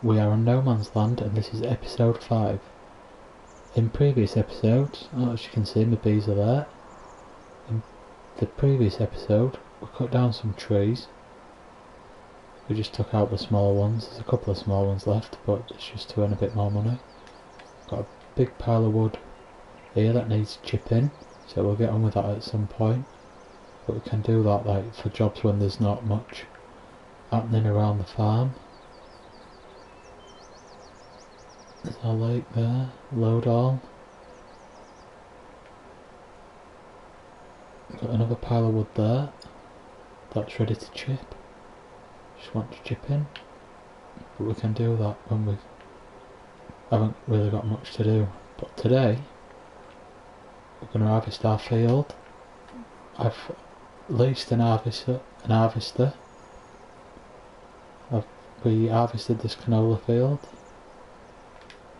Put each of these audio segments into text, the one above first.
We are on No Man's Land and this is episode 5. In previous episodes, as you can see my bees are there. In the previous episode we cut down some trees. We just took out the small ones. There's a couple of small ones left, but it's just to earn a bit more money. Got a big pile of wood here that needs chipping, so we'll get on with that at some point. But we can do that like for jobs when there's not much happening around the farm. There's our lake there, load all. Got another pile of wood there, that's ready to chip. Just want to chip in, but we can do that when we haven't really got much to do. But today, we're going to harvest our field. I've leased an harvester. We harvested this canola field.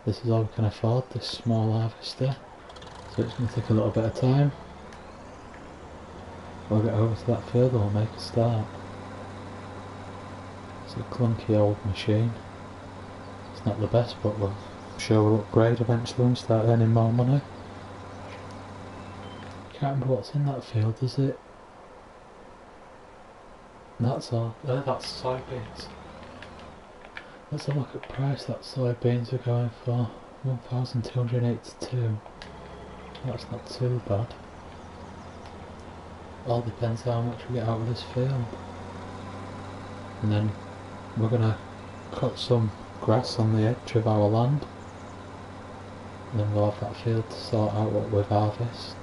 This is all we can afford, this small harvester, so it's going to take a little bit of time. We'll get over to that field and we'll make a start. It's a clunky old machine. It's not the best, but I'm sure we'll upgrade eventually and start earning more money. Can't remember what's in that field, is it? That's all. Oh, that's soybeans. Let's have a look at price that soybeans are going for. 1,282. That's not too bad. All depends how much we get out of this field. And then we're gonna cut some grass on the edge of our land. And then we'll have that field to sort out what we've harvested.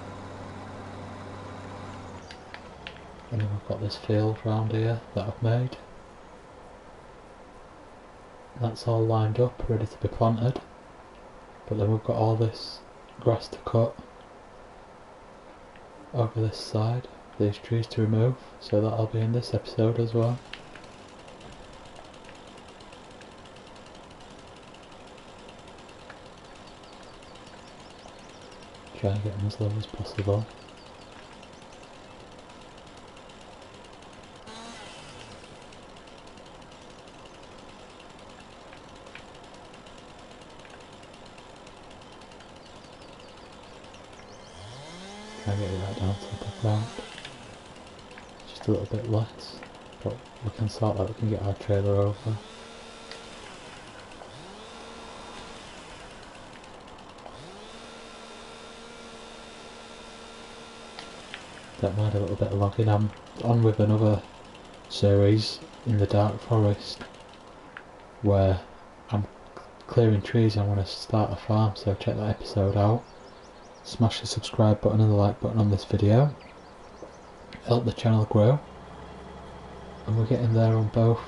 And then we've got this field round here that I've made. That's all lined up, ready to be planted. But then we've got all this grass to cut over this side, these trees to remove, so that'll be in this episode as well. Try and get them as low as possible. Try and get it right down to the ground. Just a little bit less, but we can sort that, we can get our trailer over. Don't mind a little bit of logging. I'm on with another series in the dark forest where I'm clearing trees. I want to start a farm, so check that episode out. Smash the subscribe button and the like button on this video. Help the channel grow. And we're getting there on both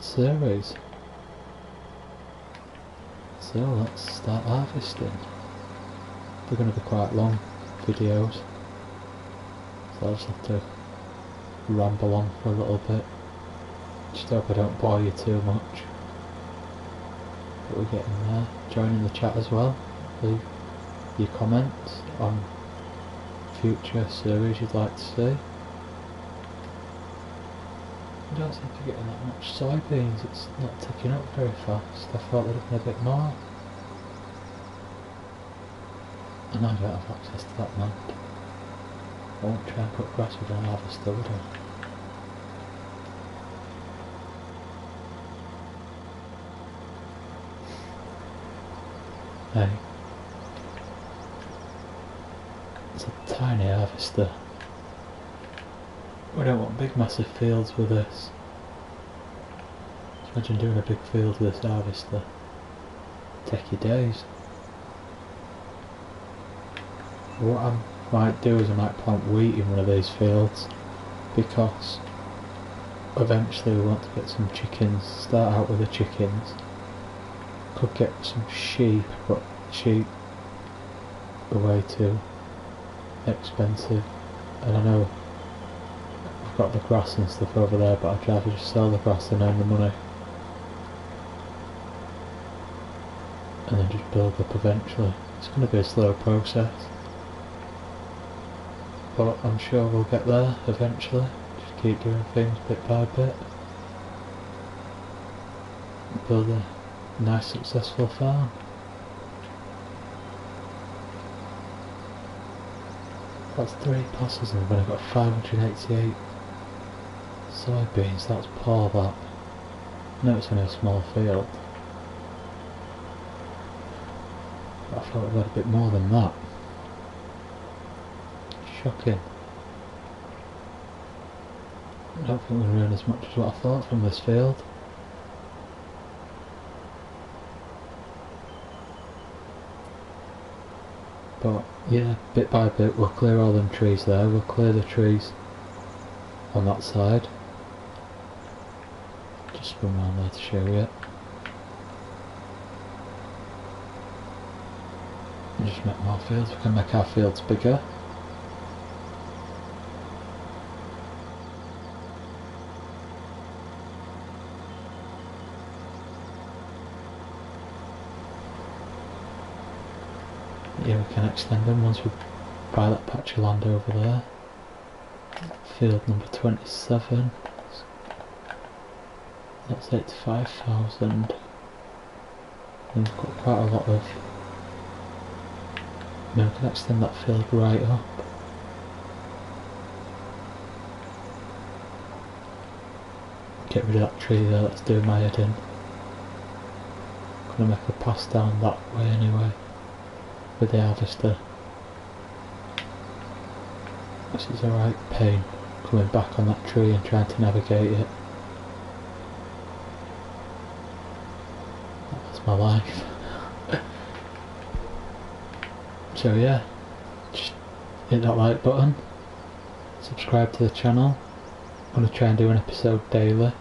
series. So let's start harvesting. They're going to be quite long videos, so I'll just have to ramble on for a little bit. Just hope I don't bore you too much. But we're getting there. Join the chat as well. Leave your comments on future series you'd like to see. I don't seem to be getting that much soybeans, it's not ticking up very fast. I thought there'd have been a bit more. And I don't have access to that land. I won't try and cut grass with an harvester, would I? Hey. It's a tiny harvester. We don't want big massive fields with this. Just imagine doing a big field with this harvester. Take your days. What I might do is I might plant wheat in one of these fields, because eventually we want to get some chickens. Start out with the chickens. Could get some sheep, but sheep are way too expensive. And I know I've got the grass and stuff over there, but I'd rather just sell the grass and earn the money. And then just build up eventually. It's going to be a slow process, but I'm sure we'll get there eventually. Just keep doing things bit by bit. build a nice successful farm. That's 3 passes and I've only got 588 soybeans. That's poor, that. No, it's only a small field. But I thought we had a bit more than that. Shocking. I don't think we're going to earn as much as what I thought from this field. But yeah, bit by bit we'll clear all them trees there, we'll clear the trees on that side. Just spin around there to show you. And just make more fields, we can make our fields bigger. Yeah, we can extend them once we buy that patch of land over there. Field number 27. That's 85,000. And we've got quite a lot of... we can extend that field right up. Get rid of that tree there, that's doing my head in. Gonna make a pass down that way anyway. With the harvester. This is a right pain, coming back on that tree and trying to navigate it. That's my life. So yeah, just hit that like button, subscribe to the channel. I'm going to try and do an episode daily.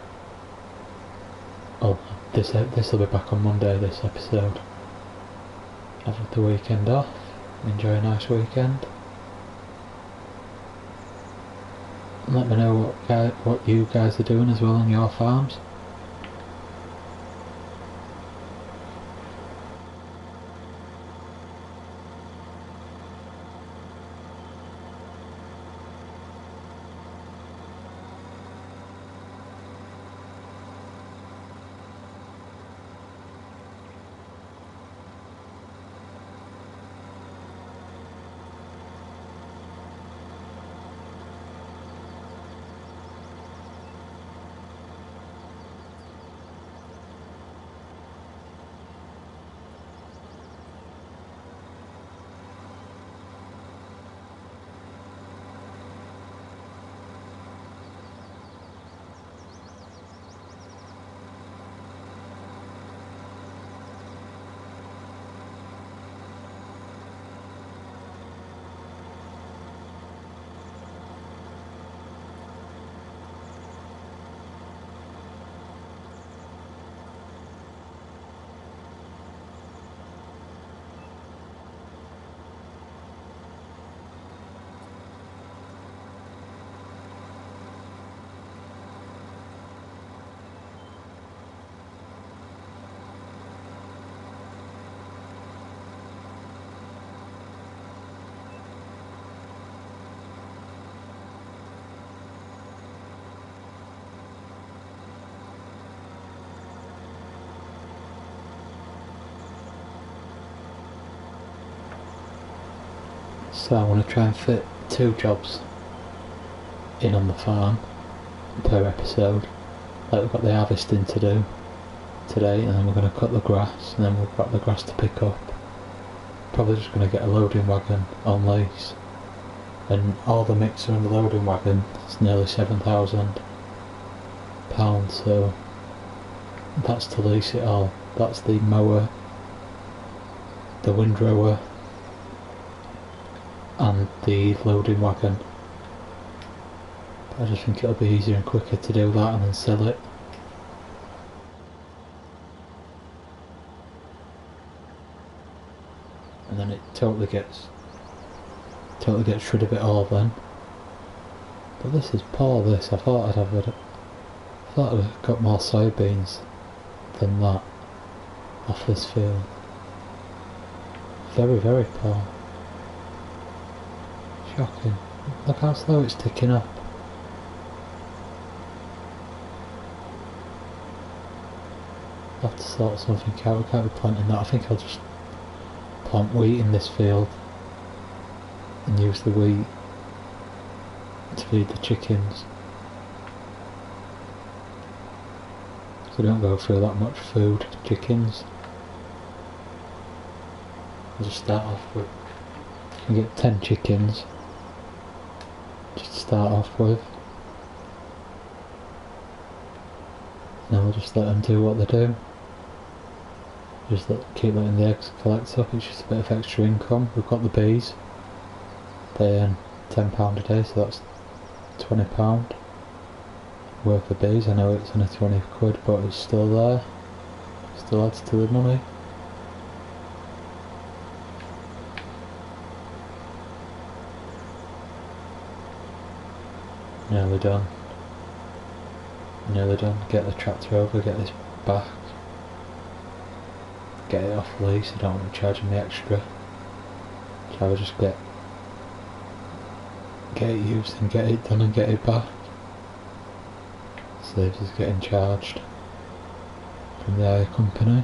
Oh, this will be back on Monday, this episode. Have the weekend off, enjoy a nice weekend. Let me know what you guys are doing as well on your farms. So I want to try and fit 2 jobs in on the farm per episode. Like we've got the harvesting to do today, and then we're going to cut the grass, and then we've got the grass to pick up. Probably just going to get a loading wagon on lease, and all the mixer and the loading wagon is nearly £7,000, so that's to lease it all. That's the mower, the windrower and the loading wagon. But I just think it'll be easier and quicker to do that and then sell it. And then it totally gets rid of it all then. But this is poor, this. I thought I'd have got more soybeans than that off this field. Very, very poor. Shocking. Look how slow it's ticking up. I'll have to sort something out. We can't be planting that. I think I'll just plant wheat in this field and use the wheat to feed the chickens. So they don't go through that much food, chickens. I'll just start off with, you can get 10 chickens just to start off with. Now we'll just let them do what they do. Just keep letting the eggs collect up. It's just a bit of extra income. We've got the bees. They earn £10 a day, so that's £20 worth of bees. I know it's only 20 quid, but it's still there. Still adds to the money. Nearly done. Nearly done. Get the tractor over, get this back. Get it off lease, I don't want to charge me extra. So I'll just get it used and get it done and get it back. Saves us getting charged from the hire company.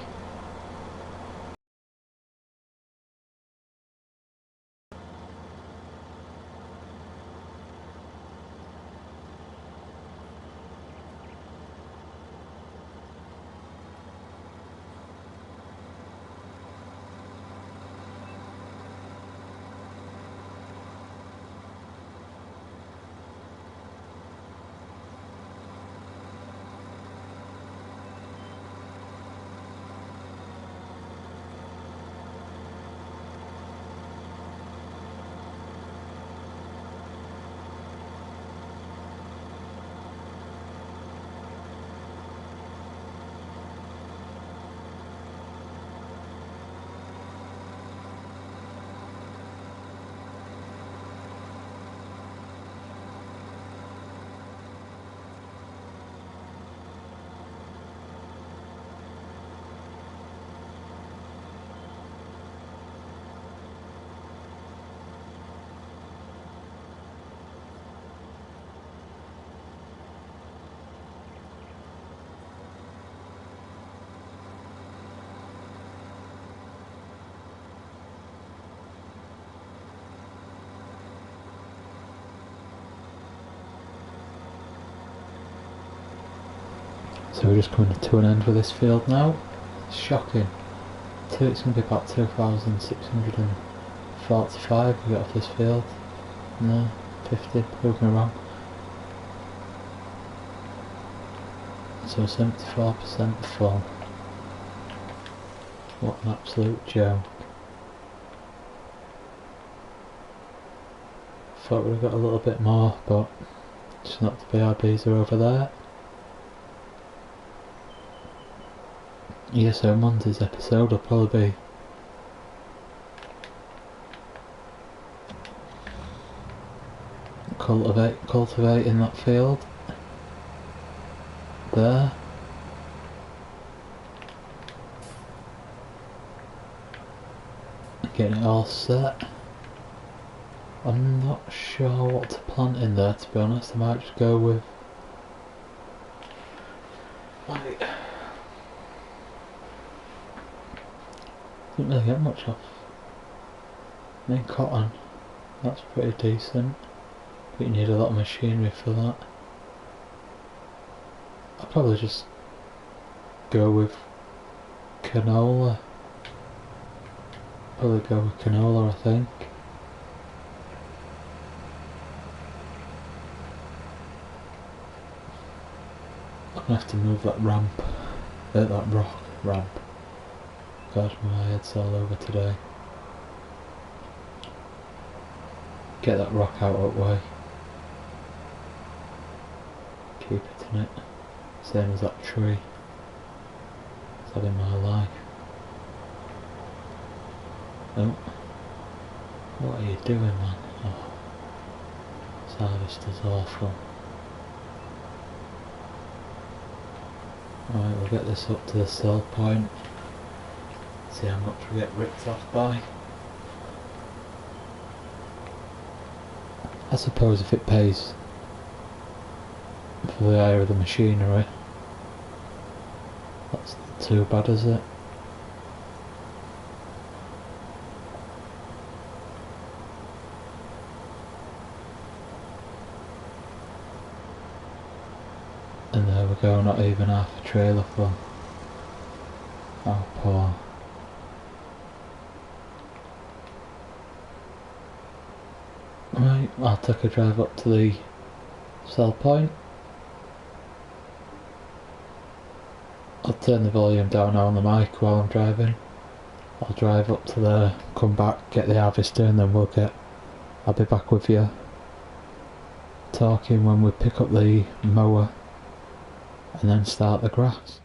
So we're just coming to an end with this field now. It's shocking. It's going to be about 2,645 we get off this field. No, 50, prove me wrong. So 74% full. What an absolute joke. Thought we'd have got a little bit more, but just not to be. Our bees are over there. Yeah, so Monday's episode will probably be cultivating that field there. Getting it all set. I'm not sure what to plant in there, to be honest. I might just go with like, didn't really get much off. I mean, cotton, that's pretty decent, but you need a lot of machinery for that. I'll probably just go with canola. Probably go with canola, I think. I'm gonna have to move that that rock ramp. God, my head's all over today. Get that rock out of the way. Keep it in it. Same as that tree. It's had in my life. Oh. What are you doing, man? Oh. This harvest is awful. Right, we'll get this up to the sell point. See how much we get ripped off by. I suppose if it pays for the hire of the machinery, that's too bad, is it? And there we go, not even half a trailer full. How poor. Right, I'll take a drive up to the sell point. I'll turn the volume down on the mic while I'm driving. I'll drive up to there, come back, get the harvester, and then I'll be back with you talking when we pick up the mower and then start the grass.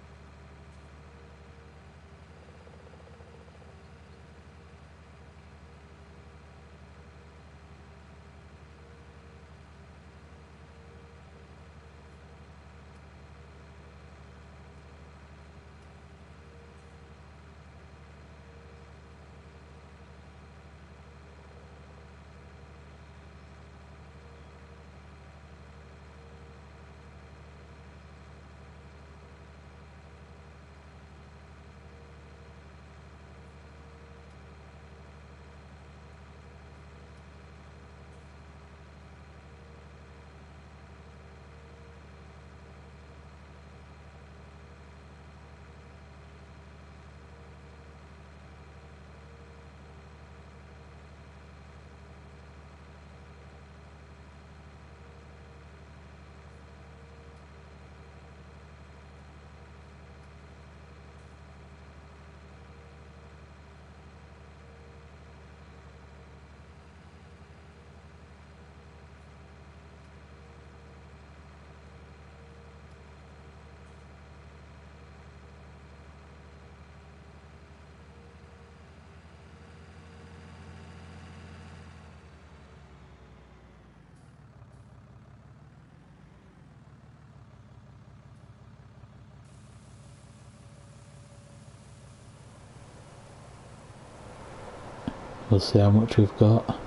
We'll see how much we've got.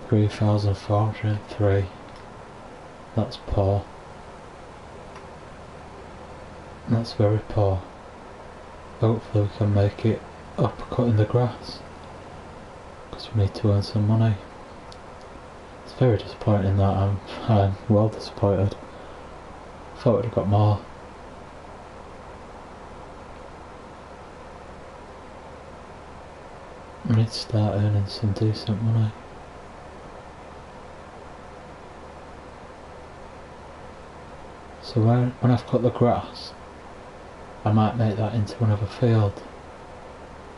3,403. That's poor. That's very poor. Hopefully we can make it up cutting the grass, because we need to earn some money. It's very disappointing that I'm well disappointed. Thought we'd have got more. We need to start earning some decent money. So when I've cut the grass, I might make that into another field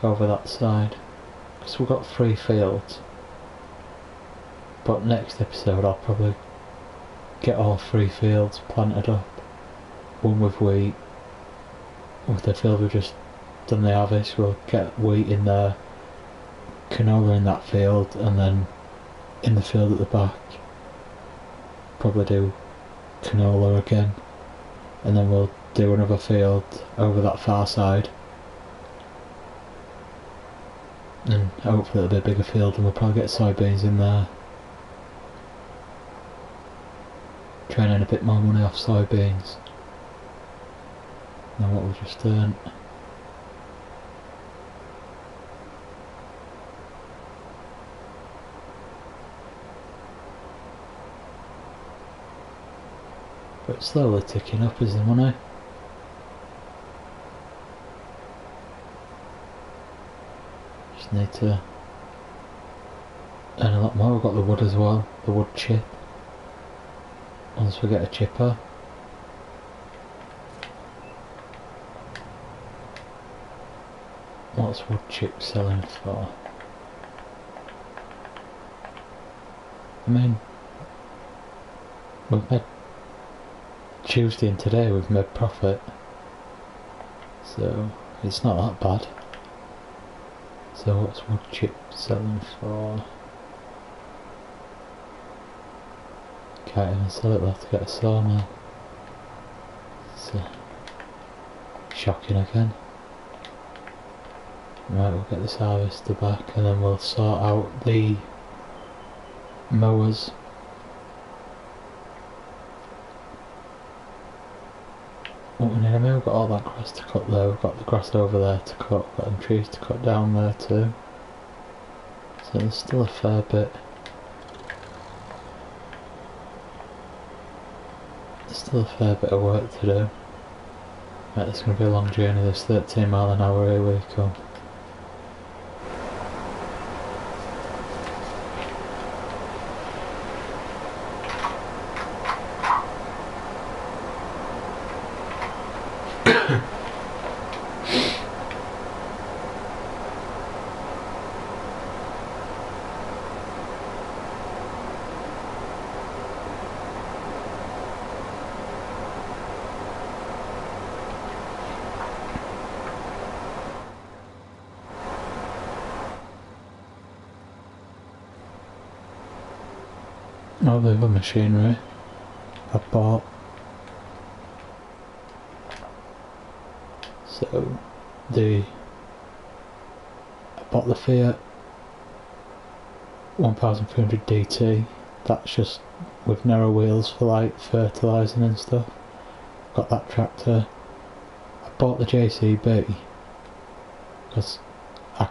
over that side, because we've got 3 fields. But next episode I'll probably get all 3 fields planted up. One with wheat. With the field we've just done the harvest, we'll get wheat in there, canola in that field, and then in the field at the back probably do canola again, and then we'll do another field over that far side, and hopefully it'll be a bigger field, and we'll probably get soybeans in there, try and earn a bit more money off soybeans than what we just earned. But it's slowly ticking up, is the money. Just need to earn a lot more. We've got the wood as well, the wood chip. Once we get a chipper. What's wood chip selling for? I mean, we've made Tuesday and today we've made profit, so it's not that bad. So what's wood chip selling for? Can't even sell it, we'll have to get a sawmill. It's shocking again. Right, we'll get this harvester back and then we'll sort out the mowers. What we need Anyway, we've got all that grass to cut there, we've got the grass over there to cut, we've got them trees to cut down there too. So there's still a fair bit. There's still a fair bit of work to do. Right, it's going to be a long journey, this 13 mile an hour, here we come. All the other machinery I bought. So I bought the Fiat 1300 DT. That's just with narrow wheels for like fertilising and stuff. Got that tractor. I bought the JCB because I'm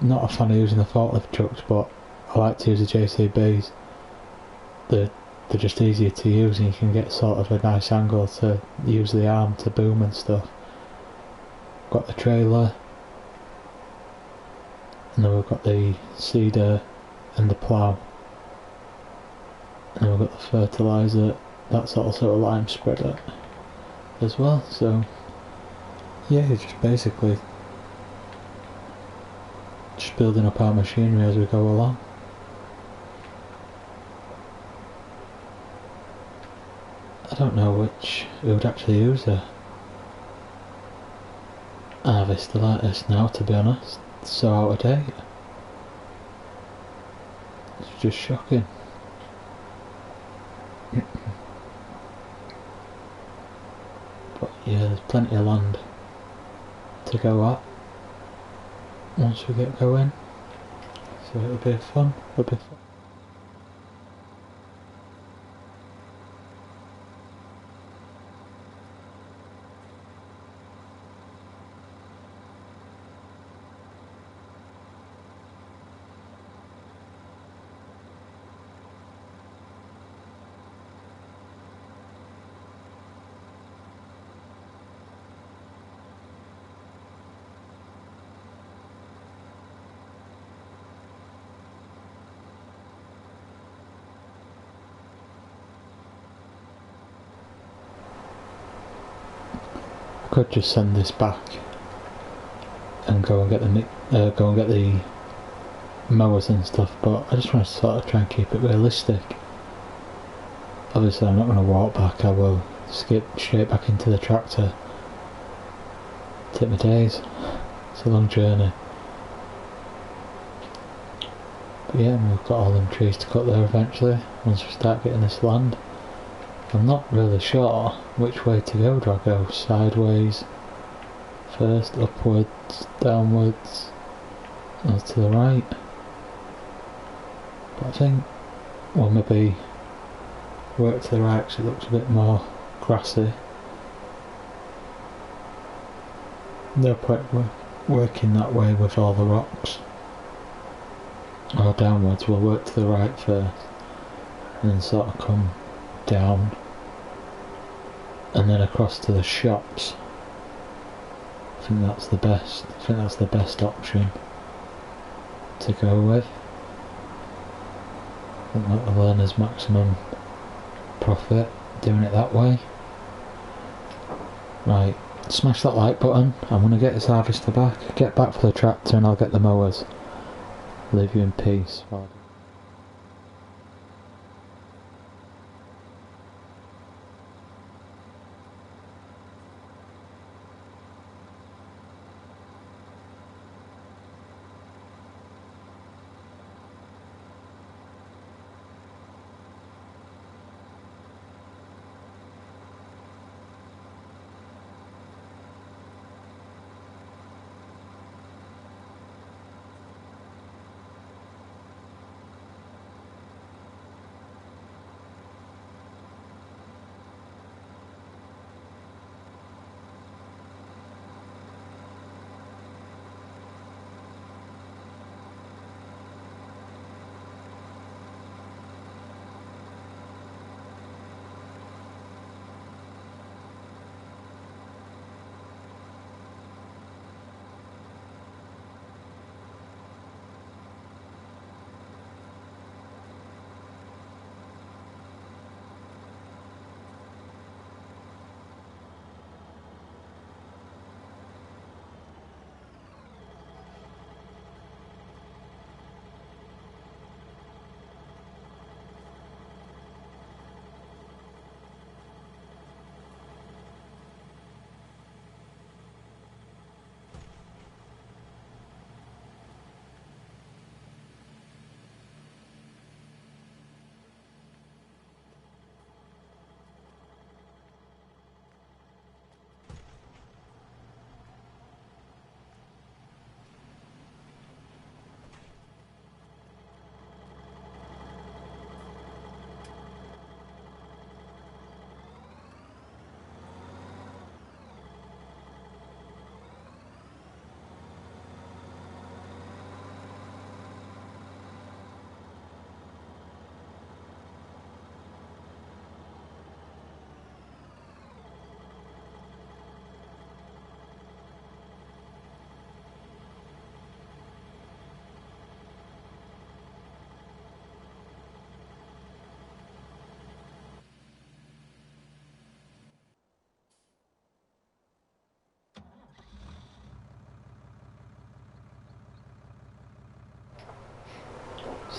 not a fan of using the forklift trucks, but I like to use the JCBs. They're just easier to use and you can get sort of a nice angle to use the arm to boom and stuff. Got the trailer, and then we've got the seeder and the plough, and then we've got the fertiliser. That's also a lime spreader as well. So yeah, just basically just building up our machinery as we go along. I don't know which we would actually use a harvester like this now, to be honest. It's so out of date. It's just shocking. But yeah, there's plenty of land to go at once we get going. So it'll be fun. I could just send this back and go and get the mowers and stuff, but I just want to sort of try and keep it realistic. Obviously I'm not going to walk back, I will skip straight back into the tractor. Take my days, it's a long journey. But yeah, we've got all them trees to cut there eventually, once we start getting this land. I'm not really sure which way to go. Do I go sideways first, upwards, downwards, or to the right? But I think we'll maybe work to the right because it looks a bit more grassy. No point working that way with all the rocks. Or downwards, we'll work to the right first and then sort of come down and then across to the shops. I think that's the best option to go with. I think that will earn us maximum profit doing it that way. Right, smash that like button. I'm going to get this harvester back, get back for the tractor, and I'll get the mowers. Leave you in peace.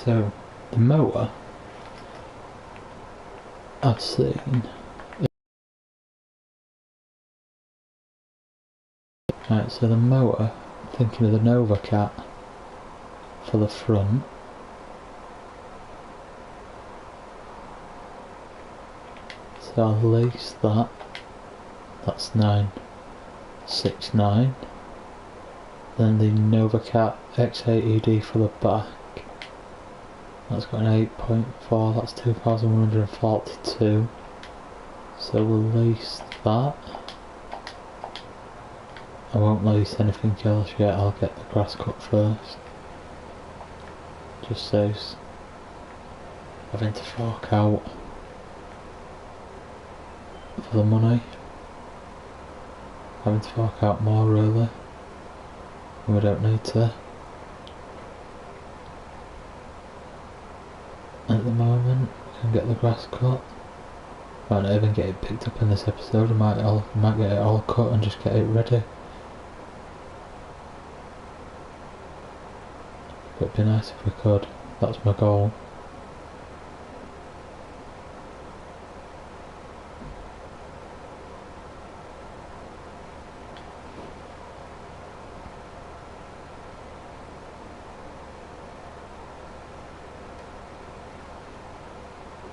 So the mower I've seen. Right, so the mower, thinking of the Nova Cat for the front. So I'll lease that. That's 969. Then the Nova Cat X8ED for the back. That's got an 8.4, that's 2,142. So we'll lease that. I won't lease anything else yet, I'll get the grass cut first. Just saves having to fork out for the money. Having to fork out more really. And we don't need to. At the moment, we can get the grass cut. Might not even get it picked up in this episode, I might get it all cut and just get it ready. But it'd be nice if we could, that's my goal.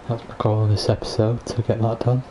That's my goal in this episode, to get that done.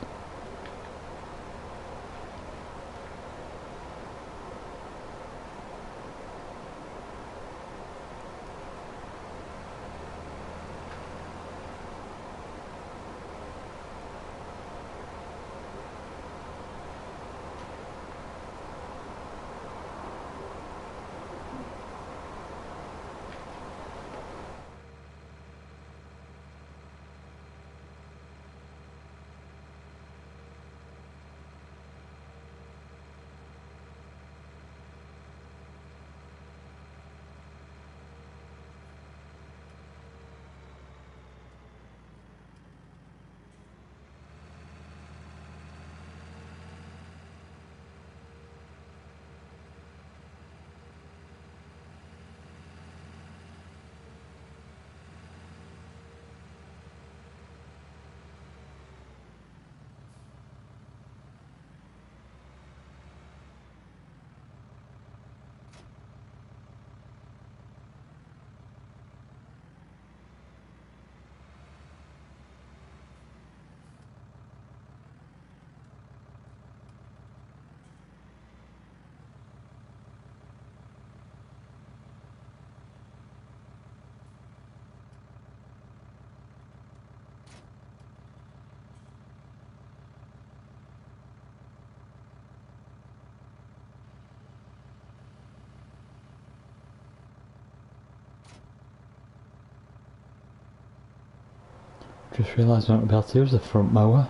Just realised I won't be able to use the front mower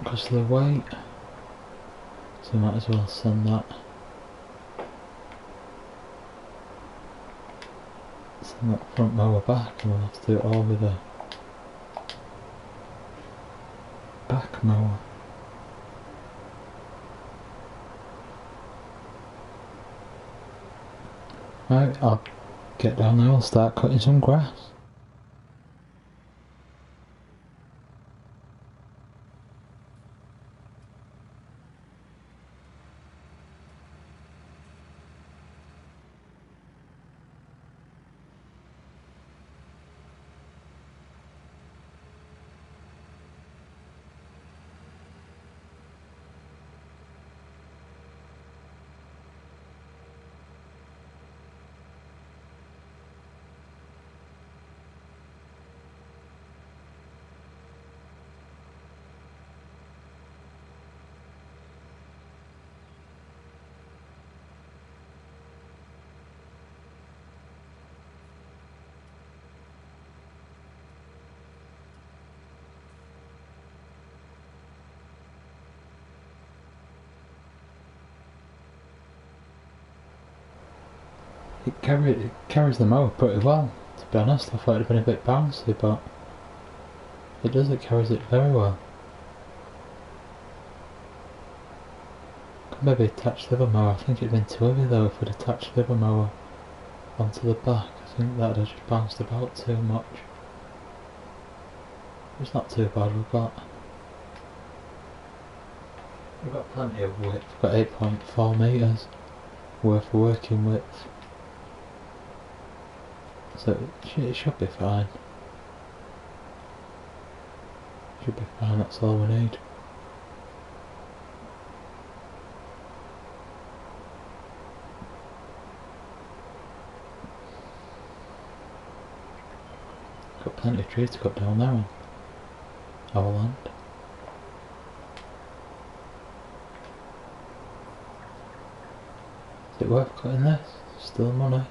because of the weight, so I might as well send that front mower back, and we'll have to do it all with a back mower. Right, I'll get down there and start cutting some grass. It carries the mower pretty well, to be honest. I thought it'd have been a bit bouncy, but it does, it carries it very well. Could maybe attach the other mower. I think it'd been too heavy though if we'd attached the other mower. onto the back. I think that had just bounced about too much. It's not too bad. We've got plenty of width. We've got 8.4 metres worth of working width, so it should be fine. Should be fine. That's all we need. Got plenty of trees to cut down there on our land. Is it worth cutting this? Still money.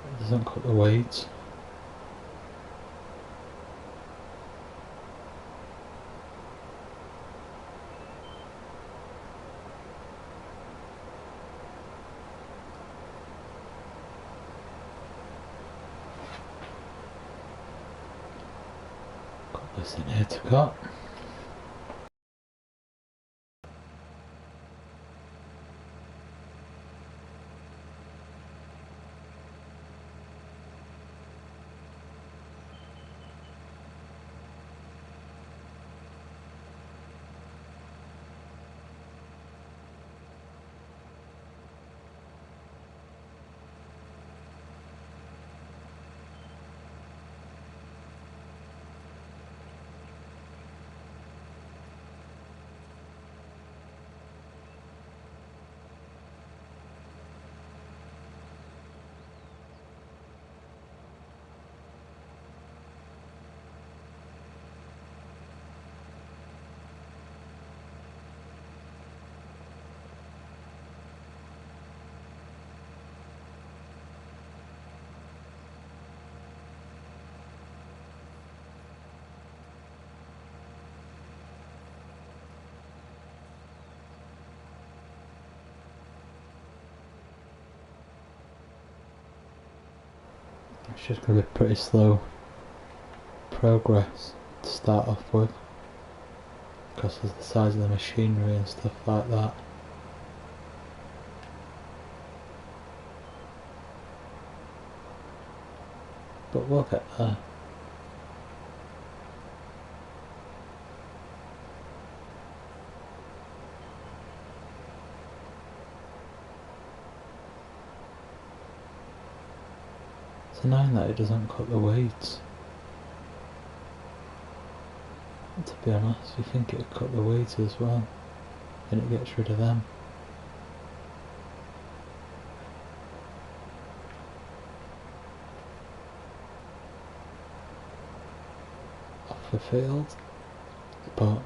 It doesn't cut the weeds. Got this in here to cut. It's just going to be pretty slow progress to start off with, because of the size of the machinery and stuff like that. But we'll get there. It's annoying that it doesn't cut the weeds. To be honest, you think it'd cut the weeds as well, and it gets rid of them. Off the field, but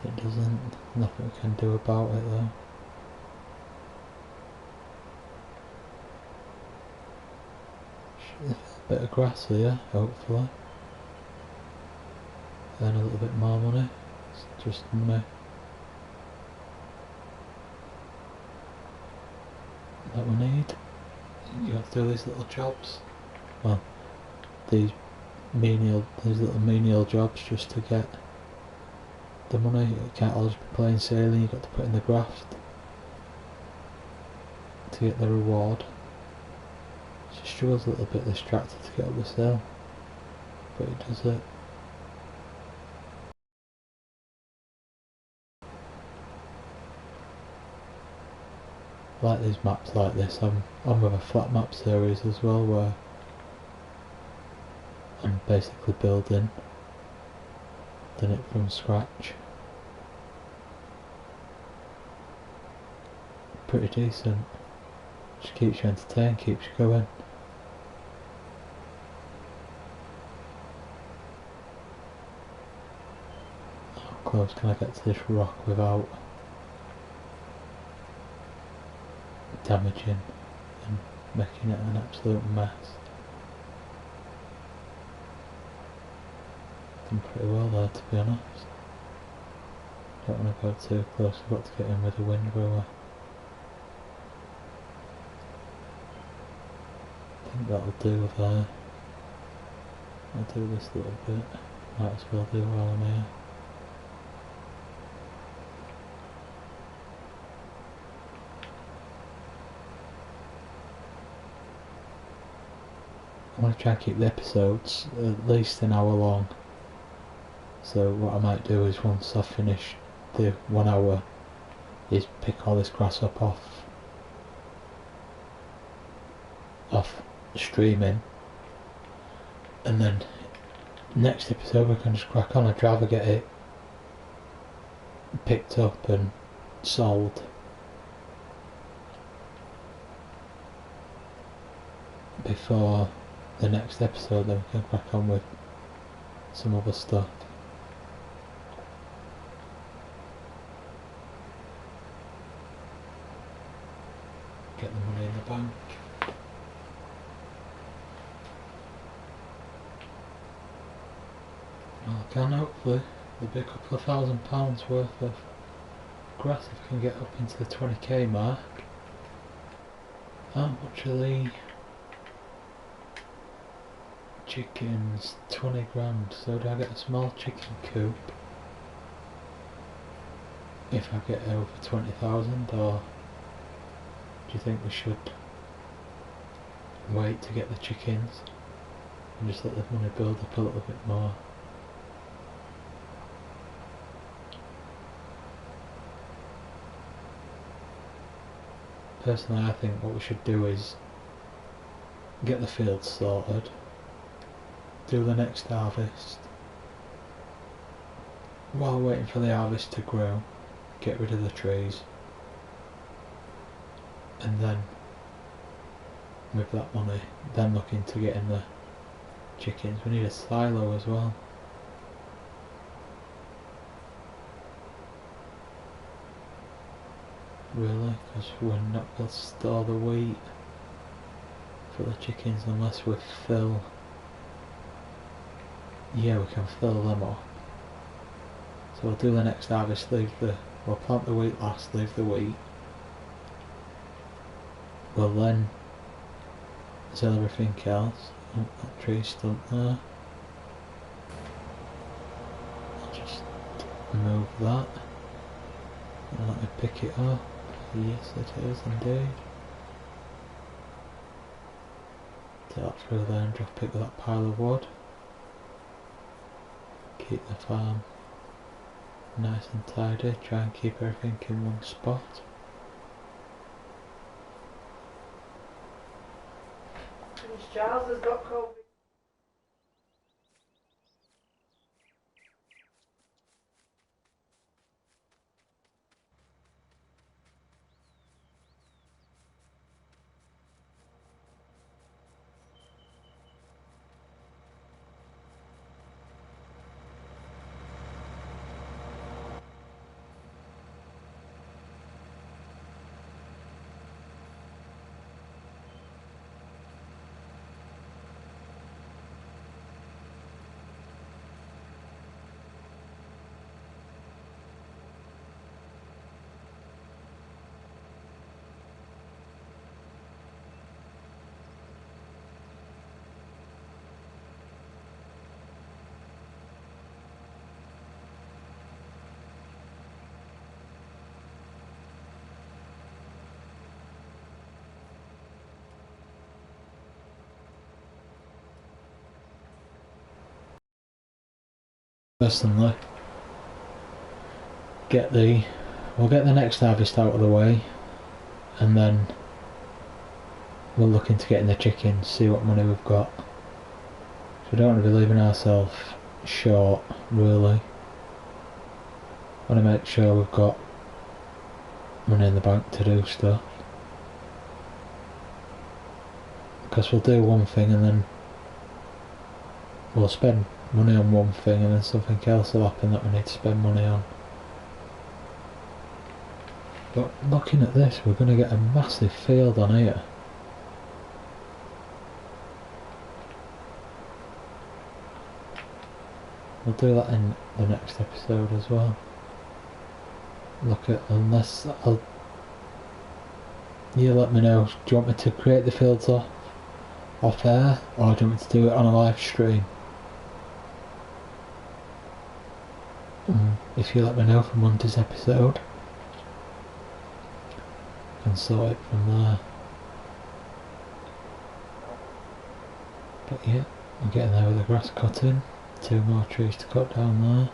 it doesn't. Nothing we can do about it though. A bit of grass here, hopefully. Earn a little bit more money. It's just money that we need. You have to do these little jobs. Well, these little menial jobs just to get the money. You can't always be plain sailing. You've got to put in the graft to get the reward. She struggles a little bit, this tractor, to get up the hill, but it does it. I like these maps like this. I'm with a flat map series as well, where I'm basically building it from scratch. Pretty decent. Just keeps you entertained, keeps you going. How close can I get to this rock without damaging and making it an absolute mess? Done pretty well there, to be honest. Don't want to go too close, I've got to get in with the wind blower. think that'll do there. I'll do this little bit. Might as well do while I'm here. I want to try and keep the episodes at least an hour long. So what I might do is once I've finished the 1 hour is pick all this grass up off streaming, and then next episode we can just crack on. I'd rather get it picked up and sold before the next episode, then we can crack on with some other stuff. Get the money in the bank. Well, I can hopefully. There'll be a couple of £1,000 worth of grass if I can get up into the 20k mark. How much are the chickens? 20 grand. So do I get a small chicken coop if I get over 20,000, or do you think we should wait to get the chickens and just let the money build up a little bit more? Personally, I think what we should do is get the fields sorted, do the next harvest, while waiting for the harvest to grow, get rid of the trees, and then with that money then look into getting the chickens. We need a silo as well. Really, because we're not going to store the wheat for the chickens unless we fill. Yeah, we can fill them up. So we'll do the next harvest, we'll plant the wheat last, leave the wheat. We'll then sell everything else. Oh, that tree's still there. I'll just move that and let me pick it up. Yes, it is indeed. Take that through there and just pick that pile of wood. Keep the farm nice and tidy, try and keep everything in one spot. Prince Charles has got COVID. Personally, we'll get the next harvest out of the way, and then we'll look into getting the chickens, see what money we've got. So we don't want to be leaving ourselves short, really. Want to make sure we've got money in the bank to do stuff, because we'll do one thing and then we'll spend money on one thing and then something else will happen that we need to spend money on. But looking at this, we're going to get a massive field on here. We'll do that in the next episode as well. Look at, you let me know, do you want me to create the fields off off air, or do you want me to do it on a live stream? If you let me know for Monday's episode, I can sort it from there. But yeah, I'm getting there with the grass cutting. 2 more trees to cut down there.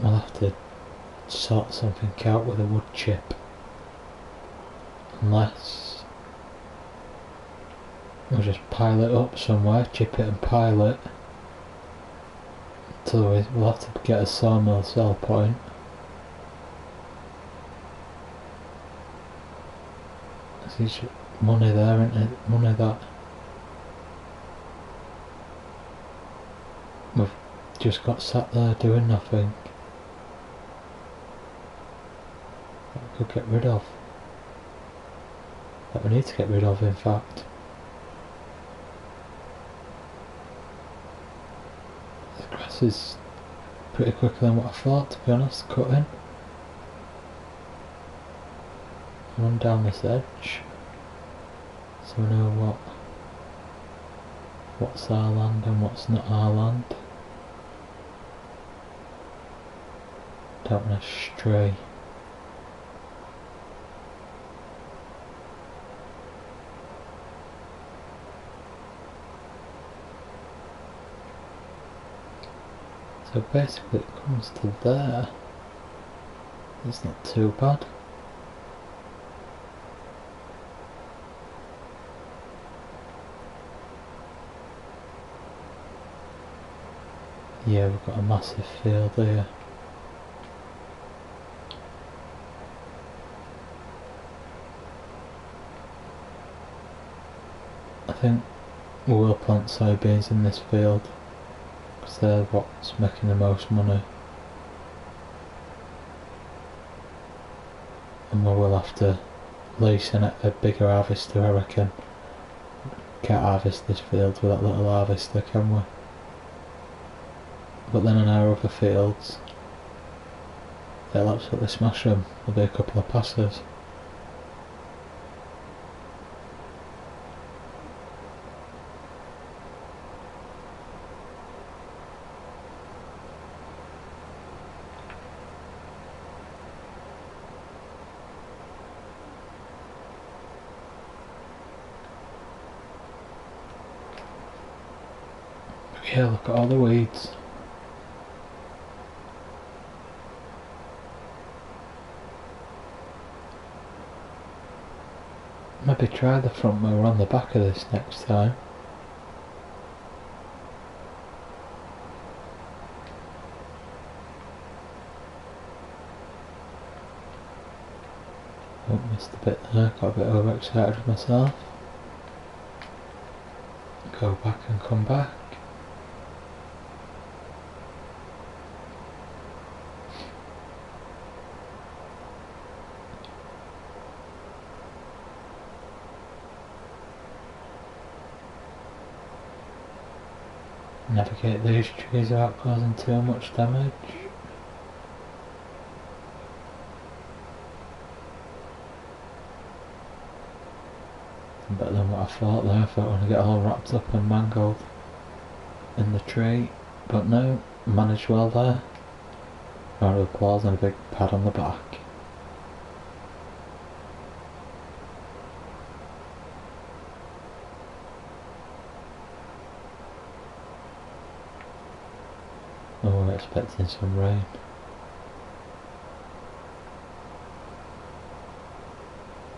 I'll have to sort something out with a wood chip, unless we'll just pile it up somewhere, chip it and pile it. Otherwise we'll have to get a sawmill sell point. There's money there, isn't it? Money that we've just got sat there doing nothing. That we could get rid of. That we need to get rid of, in fact. The grass is pretty quicker than what I thought, to be honest, cutting. Run down this edge, so we know what's our land and what's not our land. Don't want to stray. So basically it comes to there. It's not too bad. Yeah, we've got a massive field here. I think we will plant soybeans in this field, because they're what's making the most money. And we will have to lease in a bigger harvester, I reckon. Can't harvest this field with that little harvester, can we? But then in our other fields, they'll absolutely smash them. There'll be a couple of passes. But yeah, look at all the weeds. Maybe try the front mower on the back of this next time. Oh, missed a bit there, got a bit overexcited with myself. Go back and come back. Navigate these trees without causing too much damage. Better than what I thought there. I thought I was going to get all wrapped up and mangled in the tree, but no, managed well there. Round of applause and a big pat on the back. Oh, we're expecting some rain.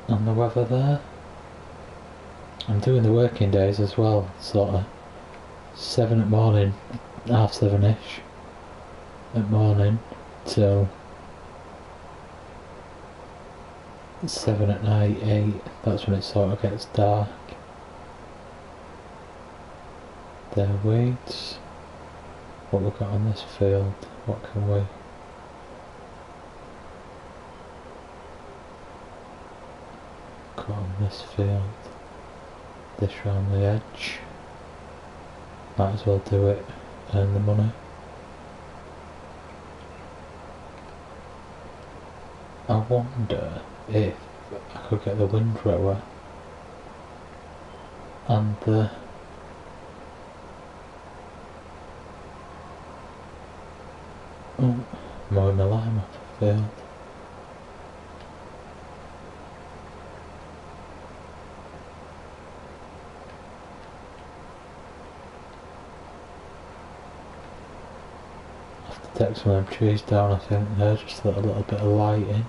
And the weather there. I'm doing the working days as well, sort of 7 at morning, 7:30ish at morning till 7 at night, 8, that's when it sort of gets dark. There are weeds. What we've got on this field, what can we... got on this field, this round the edge. Might as well do it, earn the money. I wonder if I could get the windrower and the mowing the lime off the field. I have to take some of them trees down, I think, there, just to let a little bit of light in.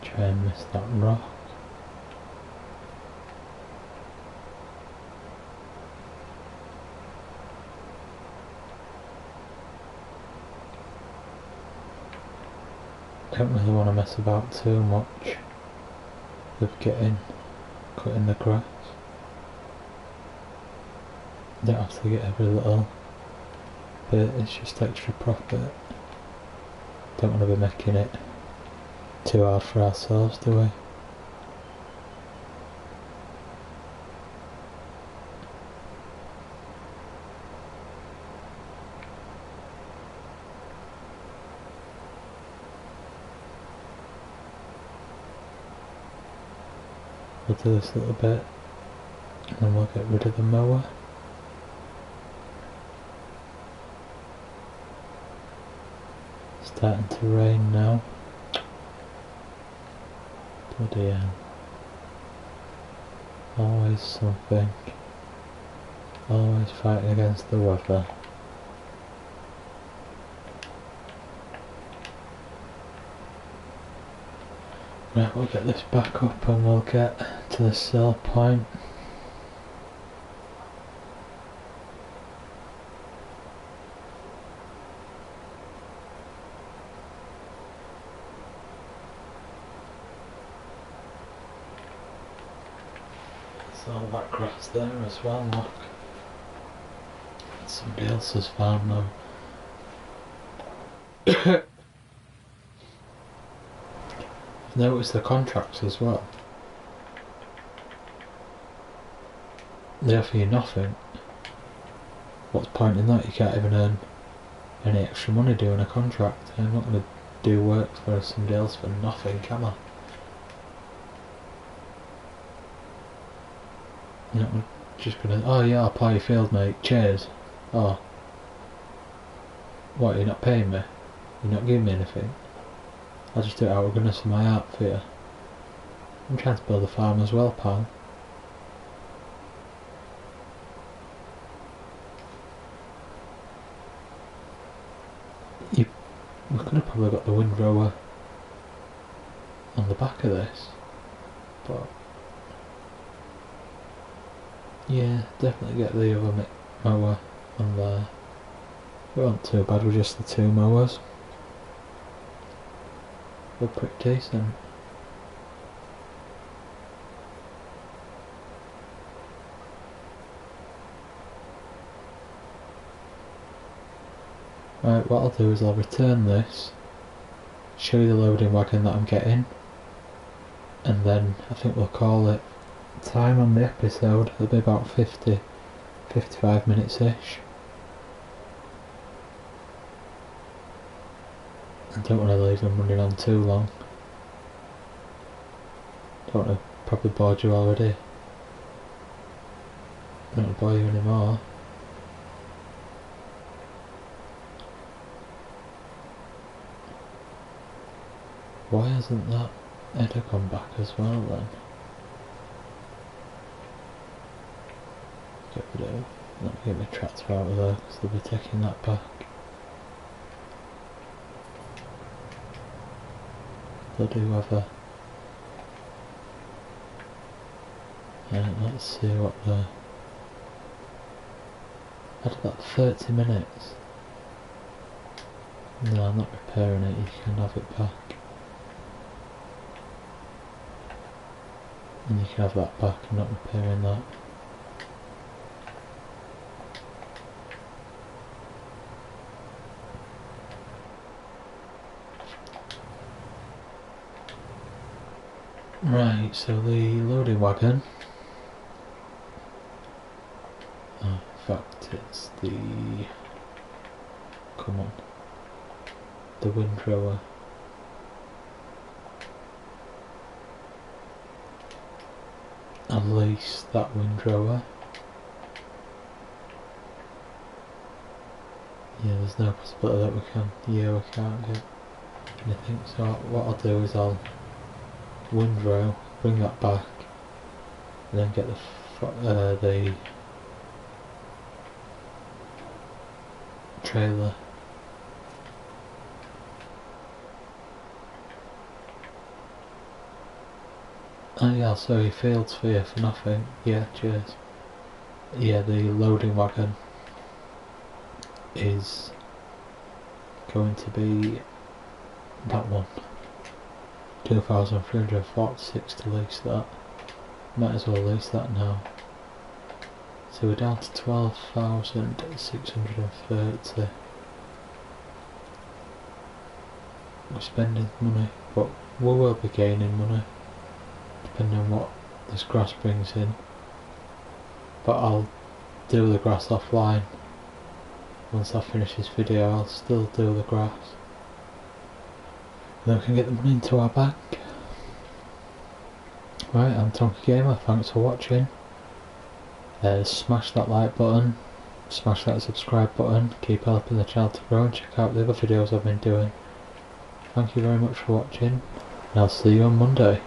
Try and miss that rock. Don't really want to mess about too much with cutting the grass. Don't have to get every little bit, it's just extra profit. Don't want to be making it too hard for ourselves, do we? We'll do this little bit and then we'll get rid of the mower. Starting to rain now. Bloody hell. Always something. Always fighting against the weather. Right, we'll get this back up and we'll get to the sell point. There's all that grass there as well, look. Somebody else's farm though. I've noticed the contracts as well. They offer you nothing. What's the point in that? You can't even earn any extra money doing a contract. I'm not going to do work for somebody else for nothing, can I? You're not just going to, oh yeah, I'll plough your field mate, cheers. Oh. What, you're not paying me? You're not giving me anything? I'll just do it out of goodness of my heart for you. I'm trying to build a farm as well, pal. We could have probably got the windrower on the back of this, but yeah, definitely get the other mower on there. It wasn't too bad with just the two mowers. They're pretty decent. Right, what I'll do is I'll return this, show you the loading wagon that I'm getting, and then I think we'll call it time on the episode. It'll be about 55 minutes-ish. I don't want to leave them running on too long. Don't want to probably bored you already. Don't want to bore you anymore. Why hasn't that header gone back as well then? Get rid of, let me get my tractor out of there because they'll be taking that back. Bloody weather. Let's see what the... I had about 30 minutes. No, I'm not repairing it, you can have it back. And you can have that back, I'm not repairing that. Right, so the loading wagon, in fact it's the, come on, the windrower. At least that windrower. Yeah, there's no possibility that we can't get anything, so what I'll do is I'll windrow, bring that back, and then get the trailer. Oh yeah, I'll sell you fields for you for nothing. Yeah, cheers. Yeah, the loading wagon is going to be that one. 2,346 to lease that. Might as well lease that now. So we're down to 12,630. We're spending money, but we will be gaining money depending on what this grass brings in. But I'll do the grass offline. Once I finish this video, I'll still do the grass. And then we can get the money into our bank. Right, I'm Tonky Gamer, thanks for watching. Smash that like button, smash that subscribe button, keep helping the channel to grow, and check out the other videos I've been doing. Thank you very much for watching, and I'll see you on Monday.